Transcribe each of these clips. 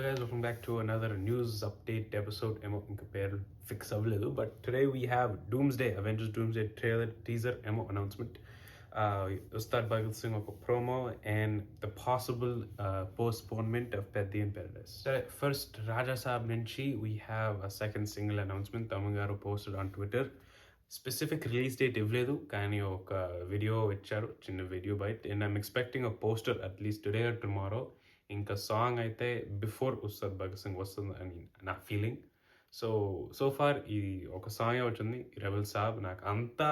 Hello guys, welcome back to another news update episode. Emo compare fix avaledu, but today we have Doomsday, Avengers Doomsday trailer, teaser, emo announcement. Ustad Bhagat Singh ఒక promo and the possible postponement of Peddi in Paradise. First, Raja Saab Nunchi, we have a second single announcement. Tamangaru posted on Twitter. Specific release date ఇవ్వలేదు, కానీ ఒక video ఇచ్చారు, చిన్న video byte. And I'm expecting a poster at least today or tomorrow. ఇంకా song అయితే before Ustaad Bhagat Singh వస్తుంది అని నా ఫీలింగ్. సో ఫార్ ఈ ఒక సాంగ్ వచ్చింది, రెబల్ సాబ్. నాకు అంతా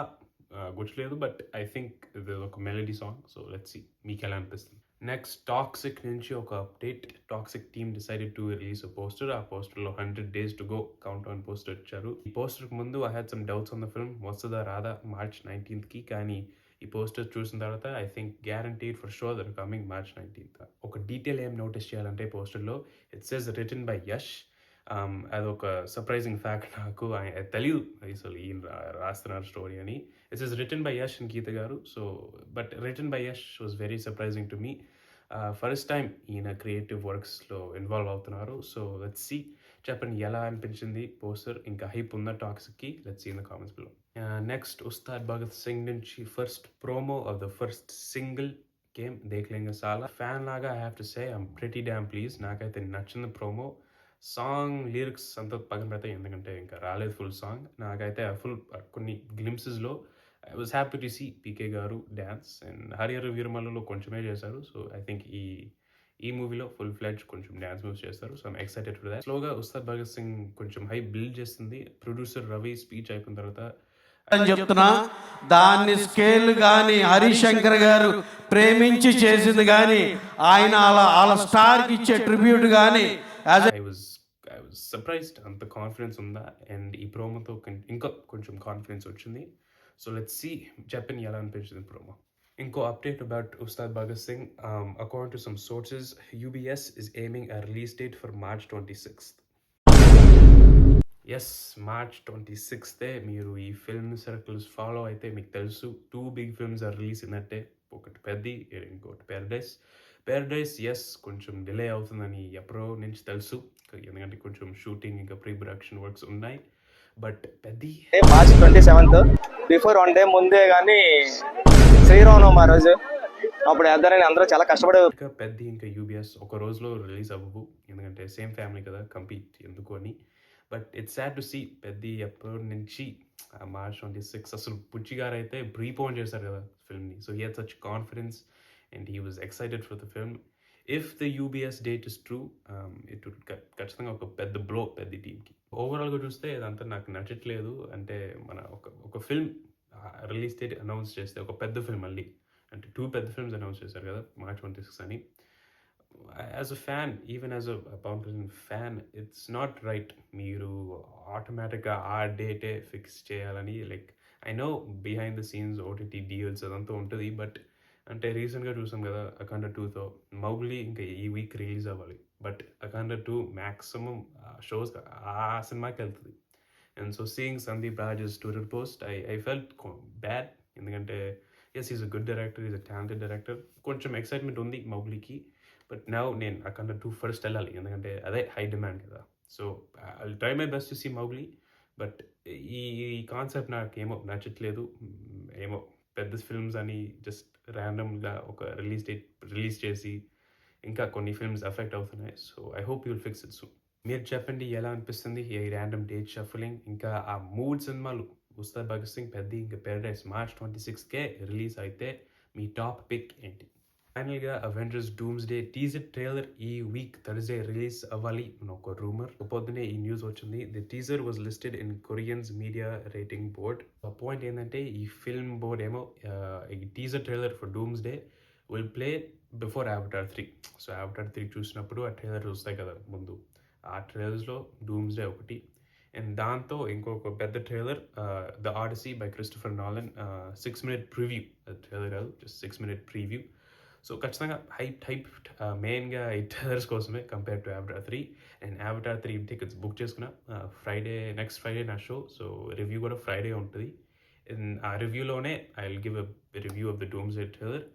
గుర్తులేదు, బట్ ఐ థింక్ ఇది ఒక melody song. So let's see మీకు ఎలా అనిపిస్తుంది. నెక్స్ట్, టాక్సిక్ నుంచి ఒక update. Toxic team decided to release a poster. ఆ పోస్టర్లో 100 days to go count on poster ఇచ్చారు. ఈ పోస్టర్కి ముందు I had some doubts on the film, వస్తుందా రాదా March 19th, కానీ ఈ పోస్టర్ చూసిన తర్వాత I think guaranteed for sure that coming March 19th. ఒక డీటెయిల్ ఏం నోటీస్ చేయాలంటే పోస్టర్లో it says return by Yash. అదొక సర్ప్రైజింగ్ ఫ్యాక్ట్. నాకు తెలియదు అసలు ఈయన రాస్తున్నారు స్టోరీ అని. It's is written by Yash and Geetha garu. So but written by Yash was very surprising to me. First time ఈయన క్రియేటివ్ వర్క్స్లో ఇన్వాల్వ్ అవుతున్నారు. So let's see. చెప్పండి ఎలా అనిపించింది పోస్టర్, ఇంకా హైప్ ఉందా టాక్స్కి? Let's see in the comments below. Next, Ustaad Bhagat Singh నుంచి first promo of the first single game Dekh Lenge Saala. Fan లాగా I have to say I'm pretty dam please. నాకైతే నచ్చింది ప్రోమో. సాంగ్ లిరిక్స్ అంతా పక్కన పెడతాయి, ఎందుకంటే ఇంకా రాలేదు ఫుల్ సాంగ్. నాకైతే ఫుల్ కొన్ని గ్లిమ్సెస్లో I was happy to see PK garu dance. And Harihara వీరమల్లలో కొంచెమే చేశారు. సో ఐ థింక్ ఈ మూవీలో ఫుల్ ఫ్లెడ్జ్ కొంచెం డ్యాన్స్ మూవ్స్ చేస్తారు. So I'm excited for that. స్లోగా ఉస్తాద్ భగత్ సింగ్ కొంచెం హై బిల్డ్ చేస్తుంది. ప్రొడ్యూసర్ రవి స్పీచ్ అయిపోయిన తర్వాత అని చెప్తున్నా, దాన్ని స్కేల్ కానీ హరిశంకర్ గారు ప్రేమించి చేసింది కానీ, ఆయన వాళ్ళ స్టార్కి ఇచ్చే ట్రిబ్యూట్ కానీ ఐ వాజ్ సర్ప్రైజ్డ్ అంత కాన్ఫిడెన్స్ ఉందా. అండ్ ఈ ప్రోమోతో ఇంకా కొంచెం కాన్ఫిడెన్స్ వచ్చింది. సో లెట్స్ సీ చెప్పండి ఎలా అనిపించింది ప్రోమో. ఇంకో update about Ustaad Bhagat Singh. According to some sources, UBS is aiming a release date for March 26th. Yes, March 26th. మీరు ఈ ఫిల్మ్ సర్కిల్స్ ఫాలో అయితే మీకు తెలుసు 2 big films ఆర్ రిలీజ్ అయినట్టే. ఒకటి పెద్ది, ఇంకోటి ప్యారడైస్. ఎస్, కొంచెం డిలే అవుతుందని ఎప్పుడో నుంచి తెలుసు, ఎందుకంటే కొంచెం షూటింగ్ ఇంకా ప్రీ ప్రొడక్షన్ వర్క్స్ ఉన్నాయి. But Peddi March 27th, before 1 day ముందే కానీ శ్రీరామనవమి ఆ రోజు, అప్పుడు వేద్దారని అందరూ చాలా కష్టపడే. ఇంకా పెద్ది ఇంకా UBS ఒక రోజులో రిలీజ్ అవ్వవు, ఎందుకంటే సేమ్ ఫ్యామిలీ కదా, కంపీట్ ఎందుకు అని. But it's sad to see Peddi ఎప్పటి నుంచి March 26. అసలు పుచ్చి గారు అయితే ప్రీపోన్ చేశారు కదా ఫిల్మ్ని. So he had such confidence and he was excited for the film. If the UBS date is true, it would ఖచ్చితంగా ఒక పెద్ద బ్లో పెద్ద టీమ్కి. ఓవరాల్గా చూస్తే ఇదంతా నాకు నచ్చట్లేదు. అంటే మన ఒక ఫిల్మ్ రిలీజ్ డేట్ అనౌన్స్ చేస్తే, ఒక పెద్ద ఫిల్మ్ మళ్ళీ అంటే 2 పెద్ద ఫిల్మ్స్ అనౌన్స్ చేశారు కదా March 26 అని. As a fan, even as a Pawan Kalyan fan, it's not right మీరు ఆటోమేటిక్గా ఆ డేటే ఫిక్స్ చేయాలని. Like I know behind the scenes OTT deals అదంతా ఉంటుంది, బట్ అంటే రీసెంట్గా చూసాం కదా అఖండ 2తో మౌగ్లీ ఇంకా ఈ వీక్ రిలీజ్ అవ్వాలి. బట్ అఖండ 2 మ్యాక్సిమం షోస్ ఆ సినిమాకి వెళ్తుంది. And so seeing Sandeep Raj's Twitter post, I felt bad. ఎందుకంటే ఎస్, is a good director, is a talented director. కొంచెం ఎక్సైట్మెంట్ ఉంది మౌగ్లీకి. బట్ నౌ నేను అఖండ 2 ఫస్ట్ వెళ్ళాలి, ఎందుకంటే అదే హై డిమాండ్ కదా. So I try my best to see Mowgli. But ఈ కాన్సెప్ట్ నాకేమో నచ్చట్లేదు. ఏమో పెద్ద ఫిల్మ్స్ అని జస్ట్ ర్యాండమ్గా ఒక రిలీజ్ చేసి ఇంకా కొన్ని ఫిల్మ్స్ అఫెక్ట్ అవుతున్నాయి. So I hope you will fix it soon. మీరు చెప్పండి ఎలా అనిపిస్తుంది ఈ ర్యాండమ్ డేట్ షఫలింగ్. ఇంకా ఆ 3 సినిమాలు ఉస్తాద్ భగత్ సింగ్, పెద్ది ఇంకా ప్యారడైస్ March 26కే రిలీజ్ అయితే మీ టాప్ పిక్ ఏంటి? ఫైనల్గా అవెంజర్స్ డూమ్స్డే టీజర్ ట్రైలర్ ఈ వీక్ థర్స్డే రిలీజ్ అవ్వాలి అని ఒక రూమర్. పొద్దునే ఈ న్యూస్ వచ్చింది. The teaser was listed in Koreans media rating board. Point ఏంటంటే ఈ ఫిల్మ్ బోర్డ్ ఏమో ఈ teaser trailer for doomsday will play before Avatar 3. So Avatar 3 చూసినప్పుడు ఆ ట్రైలర్ వస్తాయి కదా ముందు, ఆ ట్రైలర్స్లో డూమ్స్డే ఒకటి. అండ్ దాంతో ఇంకొక పెద్ద trailer the odyssey by Christopher Nolan, 6-minute preview. Trailer కాదు, జస్ట్ 6-minute ప్రివ్యూ. సో ఖచ్చితంగా హైప్ మెయిన్గా ఈ ట్రైలర్స్ కోసమే compare to Avatar 3. And Avatar 3 tickets book చేసుకున్న నెక్స్ట్ ఫ్రైడే నా షో. సో రివ్యూ కూడా ఫ్రైడే ఉంటుంది. అండ్ ఆ రివ్యూలోనే I will give a review of the doomsday trailer.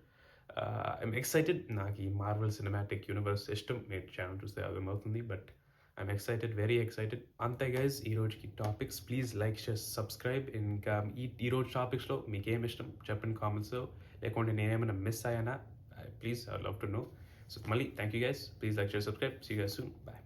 I'm excited. నాకు ఈ మార్వెల్ సినిమాటిక్ యూనివర్స్ ఇష్టం. నేను ఛానల్ చూస్తే అర్థమవుతుంది. But I'm excited, very excited. అంతే గైజ్ ఈ రోజుకి topics. Please like, share, subscribe. ఇంకా ఈ రోజు టాపిక్స్లో మీకు ఏమి ఇష్టం చెప్పండి కామెంట్స్లో. లేకుంటే నేనేమైనా మిస్ అయ్యానా? Please I love to know. So మళ్ళీ thank you guys. Please like, share, subscribe. See you guys soon. Bye.